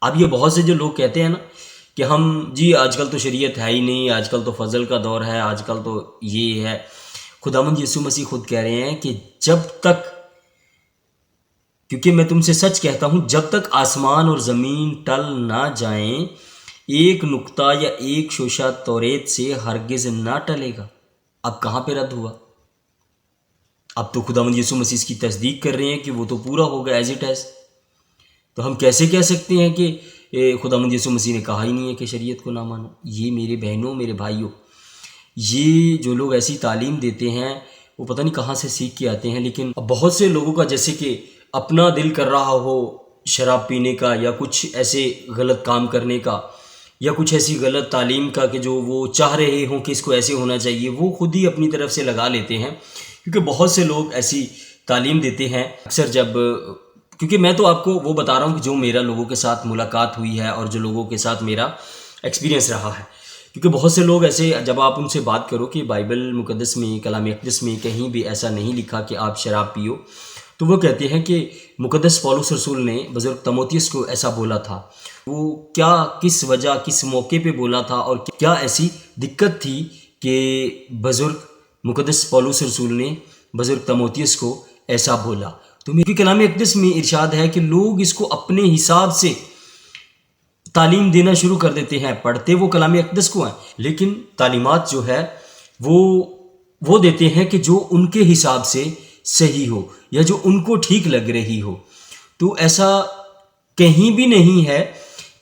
اب یہ بہت سے جو لوگ کہتے ہیں نا کہ ہم جی آج کل تو شریعت ہے ہی نہیں، آج کل تو فضل کا دور ہے، آج کل تو یہ ہے. خداوند یسوع مسیح خود کہہ رہے ہیں کہ جب تک، کیونکہ میں تم سے سچ کہتا ہوں جب تک آسمان اور زمین ٹل نہ جائیں ایک نقطہ یا ایک شوشہ توریت سے ہرگز نہ ٹلے گا. اب کہاں پہ رد ہوا؟ اب تو خداوند یسوع مسیح اس کی تصدیق کر رہے ہیں کہ وہ تو پورا ہوگا ایز اٹ ایز. تو ہم کیسے کہہ سکتے ہیں کہ خداوند یسوع مسیح نے کہا ہی نہیں ہے کہ شریعت کو نہ مانو؟ یہ میرے بہنوں، میرے بھائیوں، یہ جو لوگ ایسی تعلیم دیتے ہیں وہ پتہ نہیں کہاں سے سیکھ کے آتے ہیں. لیکن بہت سے لوگوں کا جیسے کہ اپنا دل کر رہا ہو شراب پینے کا یا کچھ ایسے غلط کام کرنے کا یا کچھ ایسی غلط تعلیم کا کہ جو وہ چاہ رہے ہوں کہ اس کو ایسے ہونا چاہیے، وہ خود ہی اپنی طرف سے لگا لیتے ہیں. کیونکہ بہت سے لوگ ایسی تعلیم دیتے ہیں اکثر کیونکہ میں تو آپ کو وہ بتا رہا ہوں کہ جو میرا لوگوں کے ساتھ ملاقات ہوئی ہے اور جو لوگوں کے ساتھ میرا ایکسپیرینس رہا ہے. کیونکہ بہت سے لوگ ایسے جب آپ ان سے بات کرو کہ بائبل مقدس میں، کلام اقدس میں کہیں بھی ایسا نہیں لکھا کہ آپ شراب پیو، تو وہ کہتے ہیں کہ مقدس پولس رسول نے بزرگ تیموتھیوس کو ایسا بولا تھا. وہ کیا، کس وجہ، کس موقع پہ بولا تھا اور کیا ایسی دقت تھی کہ بزرگ مقدس پولس رسول نے بزرگ تیموتھیوس کو ایسا بولا؟ تو میری کلام اقدس میں ارشاد ہے کہ لوگ اس کو اپنے حساب سے تعلیم دینا شروع کر دیتے ہیں. پڑھتے وہ کلام اقدس کو ہیں لیکن تعلیمات جو ہے وہ دیتے ہیں کہ جو ان کے حساب سے صحیح ہو یا جو ان کو ٹھیک لگ رہی ہو. تو ایسا کہیں بھی نہیں ہے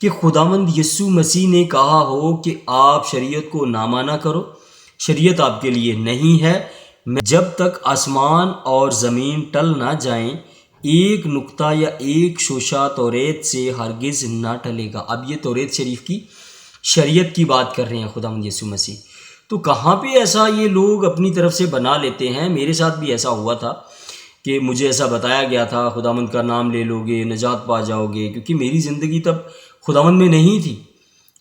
کہ خداوند یسوع مسیح نے کہا ہو کہ آپ شریعت کو نہ مانا کرو، شریعت آپ کے لیے نہیں ہے. جب تک آسمان اور زمین ٹل نہ جائیں ایک نقطہ یا ایک شوشہ توریت سے ہرگز نہ ٹلے گا. اب یہ توریت شریف کی شریعت کی بات کر رہے ہیں خداوند یسوع مسیح. تو کہاں پہ ایسا یہ لوگ اپنی طرف سے بنا لیتے ہیں؟ میرے ساتھ بھی ایسا ہوا تھا کہ مجھے ایسا بتایا گیا تھا خداوند کا نام لے لو گے نجات پا جاؤ گے، کیونکہ میری زندگی تب خداوند میں نہیں تھی،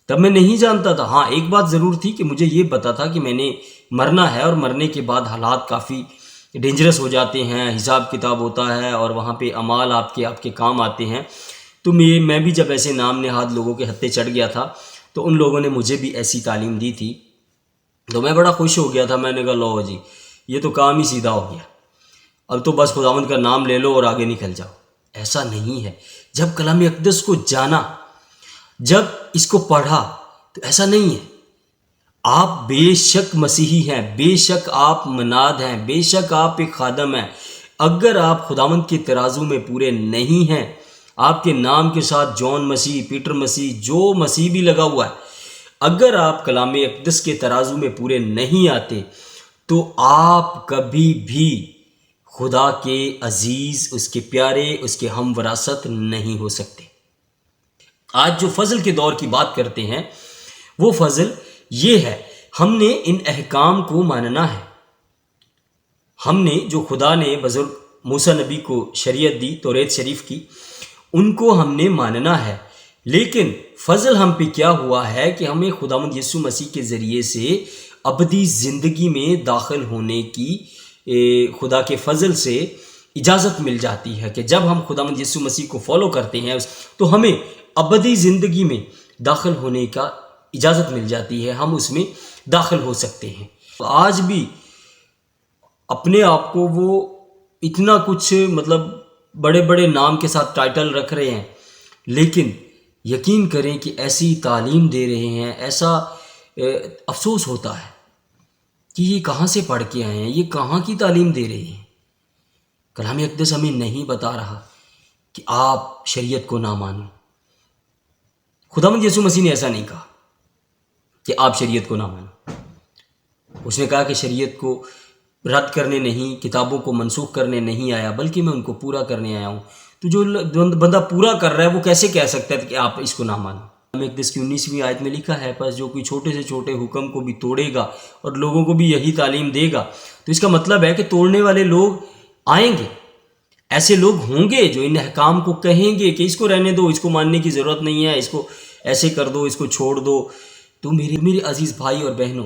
تب میں نہیں جانتا تھا. ہاں ایک بات ضرور تھی کہ مجھے یہ پتا تھا کہ میں نے مرنا ہے اور مرنے کے بعد حالات کافی ڈینجرس ہو جاتے ہیں، حساب کتاب ہوتا ہے اور وہاں پہ اعمال آپ کے کام آتے ہیں. تو میں بھی جب ایسے نام نہاد لوگوں کے ہتھے چڑھ گیا تھا تو ان لوگوں نے مجھے بھی ایسی تعلیم دی تھی، تو میں بڑا خوش ہو گیا تھا. میں نے کہا لو جی یہ تو کام ہی سیدھا ہو گیا، اب تو بس خداوند کا نام لے لو اور آگے نکل جاؤ. ایسا نہیں ہے. جب کلام اقدس کو جانا، جب اس کو پڑھا تو ایسا نہیں ہے. آپ بے شک مسیحی ہیں، بے شک آپ مناد ہیں، بے شک آپ ایک خادم ہیں. اگر آپ خداوند کے ترازو میں پورے نہیں ہیں، آپ کے نام کے ساتھ جون مسیح، پیٹر مسیح، جو مسیح بھی لگا ہوا ہے، اگر آپ کلام اقدس کے ترازو میں پورے نہیں آتے تو آپ کبھی بھی خدا کے عزیز، اس کے پیارے، اس کے ہم وراثت نہیں ہو سکتے. آج جو فضل کے دور کی بات کرتے ہیں وہ فضل یہ ہے، ہم نے ان احکام کو ماننا ہے. ہم نے جو خدا نے بزرگ موسیٰ نبی کو شریعت دی توریت شریف کی، ان کو ہم نے ماننا ہے. لیکن فضل ہم پہ کیا ہوا ہے کہ ہمیں خداوند یسوع مسیح کے ذریعے سے ابدی زندگی میں داخل ہونے کی خدا کے فضل سے اجازت مل جاتی ہے کہ جب ہم خداوند یسوع مسیح کو فالو کرتے ہیں تو ہمیں ابدی زندگی میں داخل ہونے کا اجازت مل جاتی ہے، ہم اس میں داخل ہو سکتے ہیں. آج بھی اپنے آپ کو وہ اتنا کچھ بڑے بڑے نام کے ساتھ ٹائٹل رکھ رہے ہیں، لیکن یقین کریں کہ ایسی تعلیم دے رہے ہیں، ایسا افسوس ہوتا ہے کہ یہ کہاں سے پڑھ کے آئے ہیں، یہ کہاں کی تعلیم دے رہے ہیں. کلام اقدس ہمیں نہیں بتا رہا کہ آپ شریعت کو نہ مانو. خداوند یسوع مسیح نے ایسا نہیں کہا کہ آپ شریعت کو نہ مانو. اس نے کہا کہ شریعت کو رد کرنے نہیں، کتابوں کو منسوخ کرنے نہیں آیا، بلکہ میں ان کو پورا کرنے آیا ہوں. تو جو بندہ پورا کر رہا ہے وہ کیسے کہہ سکتا ہے کہ آپ اس کو نہ مانو؟ کلام اقدس کی 19ویں آیت میں لکھا ہے، پس جو کوئی چھوٹے سے چھوٹے حکم کو بھی توڑے گا اور لوگوں کو بھی یہی تعلیم دے گا. تو اس کا مطلب ہے کہ توڑنے والے لوگ آئیں گے، ایسے لوگ ہوں گے جو ان احکام کو کہیں گے کہ اس کو رہنے دو، اس کو ماننے کی ضرورت نہیں ہے، اس کو ایسے کر دو، اس کو چھوڑ دو. تو میرے عزیز بھائی اور بہنوں،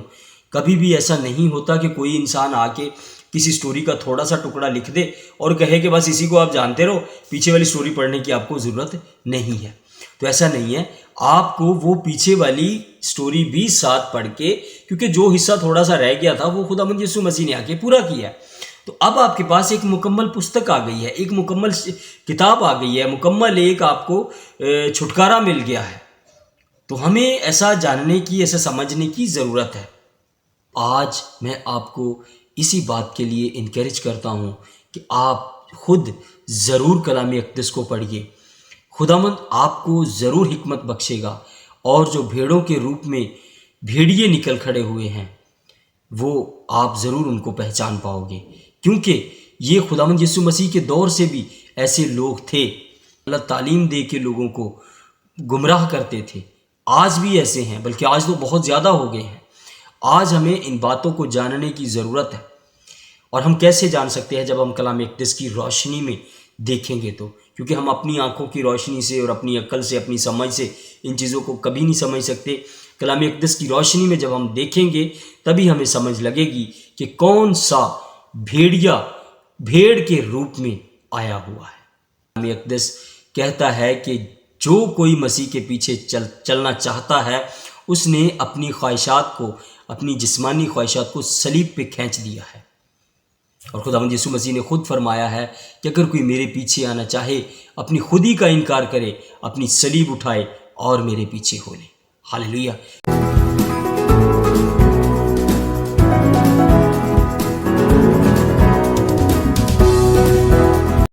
کبھی بھی ایسا نہیں ہوتا کہ کوئی انسان آ کے کسی سٹوری کا تھوڑا سا ٹکڑا لکھ دے اور کہے کہ بس اسی کو آپ جانتے رہو، پیچھے والی سٹوری پڑھنے کی آپ کو ضرورت نہیں ہے. تو ایسا نہیں ہے، آپ کو وہ پیچھے والی سٹوری بھی ساتھ پڑھ کے، کیونکہ جو حصہ تھوڑا سا رہ گیا تھا وہ خداوند یسوع مسیح نے آ کے پورا کیا ہے، تو اب آپ کے پاس ایک مکمل پستک آ گئی ہے، ایک مکمل کتاب آ گئی ہے، مکمل ایک آپ کو چھٹکارا مل گیا ہے۔ تو ہمیں ایسا جاننے کی، ایسا سمجھنے کی ضرورت ہے۔ آج میں آپ کو اسی بات کے لیے انکریج کرتا ہوں کہ آپ خود ضرور کلام اقدس کو پڑھیے، خداوند آپ کو ضرور حکمت بخشے گا، اور جو بھیڑوں کے روپ میں بھیڑیے نکل کھڑے ہوئے ہیں وہ آپ ضرور ان کو پہچان پاؤ گے، کیونکہ یہ خداوند یسوع مسیح کے دور سے بھی ایسے لوگ تھے، اللہ تعلیم دے کے لوگوں کو گمراہ کرتے تھے، آج بھی ایسے ہیں، بلکہ آج تو بہت زیادہ ہو گئے ہیں۔ آج ہمیں ان باتوں کو جاننے کی ضرورت ہے، اور ہم کیسے جان سکتے ہیں؟ جب ہم کلام اقدس کی روشنی میں دیکھیں گے تو، کیونکہ ہم اپنی آنکھوں کی روشنی سے اور اپنی عقل سے، اپنی سمجھ سے ان چیزوں کو کبھی نہیں سمجھ سکتے۔ کلام اقدس کی روشنی میں جب ہم دیکھیں گے تبھی ہمیں سمجھ لگے گی کہ کون سا بھیڑیا بھیڑ کے روپ میں آیا ہوا ہے۔ کلام اقدس کہتا ہے کہ جو کوئی مسیح کے پیچھے چلنا چاہتا ہے، اس نے اپنی خواہشات کو، اپنی جسمانی خواہشات کو صلیب پہ کھینچ دیا ہے، اور خداوند یسوع مسیح نے خود فرمایا ہے کہ اگر کوئی میرے پیچھے آنا چاہے، اپنی خودی کا انکار کرے، اپنی صلیب اٹھائے اور میرے پیچھے ہو لے۔ ہاللیلویہ۔